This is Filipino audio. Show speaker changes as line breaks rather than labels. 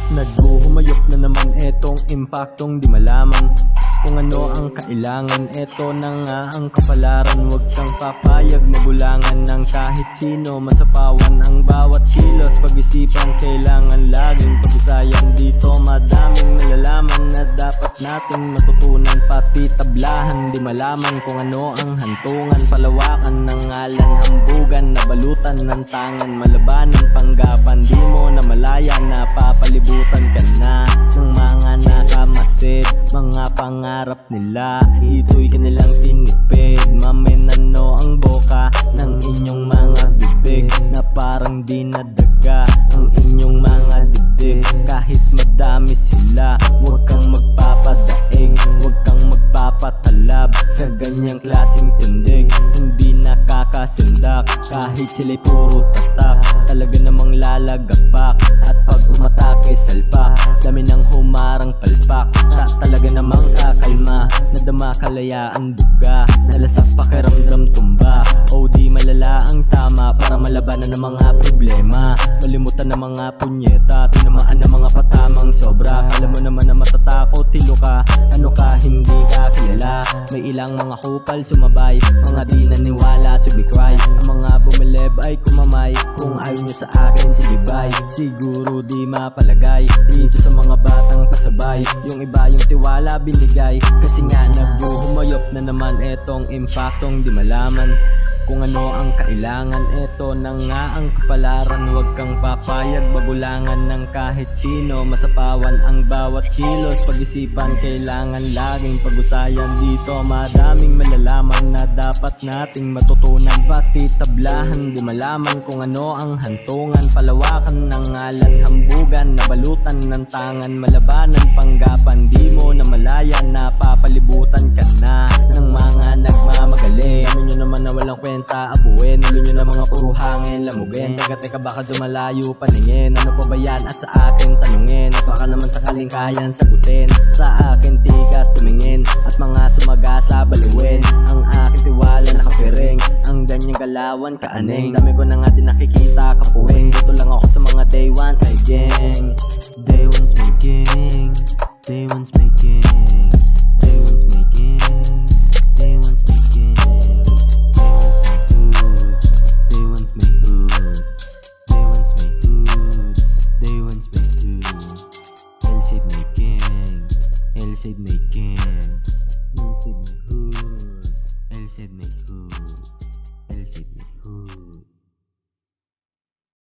Naghuhumayok na naman etong impaktong di malaman kung ano ang kailangan. Eto na nga ang kapalaran, huwag kang papayag magulangan ng kahit sino. Masapawan ang bawat kilos, pag-isipan kailangan laging pag-isayan. Dito madaming nalalaman na dapat nating matutunan, pati tablahan di malaman kung ano ang hantungan. Palawakan ng ngalan, hambugan, nabalutan ng tangan, malabanan panggapan. Di mo na malaya, napapalibutan ka na ng mga nakamasid, mga pangarap nila. Ito'y kanilang tinipid, maminano ang boka ng inyong mga bibig, na parang di nadaga ang inyong mga dibdib. Kahit madami sila, huwag kang magpapadaig, huwag kang magpapatalab sa ganyang klaseng tindig. Hindi nakakasindak kahit sila'y puro tatak, talaga namang lalagapak. At pag umatake salpa, dami ng humarang palpak. Talaga namang kakalma, nadama kalayaan duga, nalasak pakiramdam tumba. O di malala ang tama para malabanan ng mga problema, malimutan ng mga punyeta, tinamaan ng mga patamang sobra. Kala mo naman na matatakot, tilo ka, ano ka, hindi ka kilala. May ilang mga kupal sumabay, mga di naniwala to be cry. Ang mga bumilib ay kumamay, kung ayaw nyo sa akin sige bye. Siguro di mapalagay dito sa mga batang kasabay, yung iba yung tiwala binigay. Kasi nga naghuhumayop na naman etong impaktong di malaman kung ano ang kailangan. Eto na nga ang kapalaran, huwag kang papayag magulangan ng kahit sino. Masapawan ang bawat kilos, pag-isipan kailangan laging pag-usayan. Dito madaming malalaman na dapat nating matutunan, pati tablahan di malaman kung ano ang hantungan. Palawakan ng ngalan, hambugan, nabalutan ng tangan, malabanan panggapan. Di mo na malaya, napapalibutan ka na ng mga nagmamagaling. Amin nyo naman na walang kwenta, abuin, ulo nyo na mga puro hangin, lamugin. Teka baka dumalayo paningin, ano pa ba yan at sa akin tanungin. At baka naman sakaling kayan sagutin, sa akin tigas tumingin, at mga sumagasa baluin. Ang aking tiwala nakapiring, ang ganyang galawan kaaning. Dami ko na nga din nakikita kapuwing, dito lang ako sa mga day one kay gang.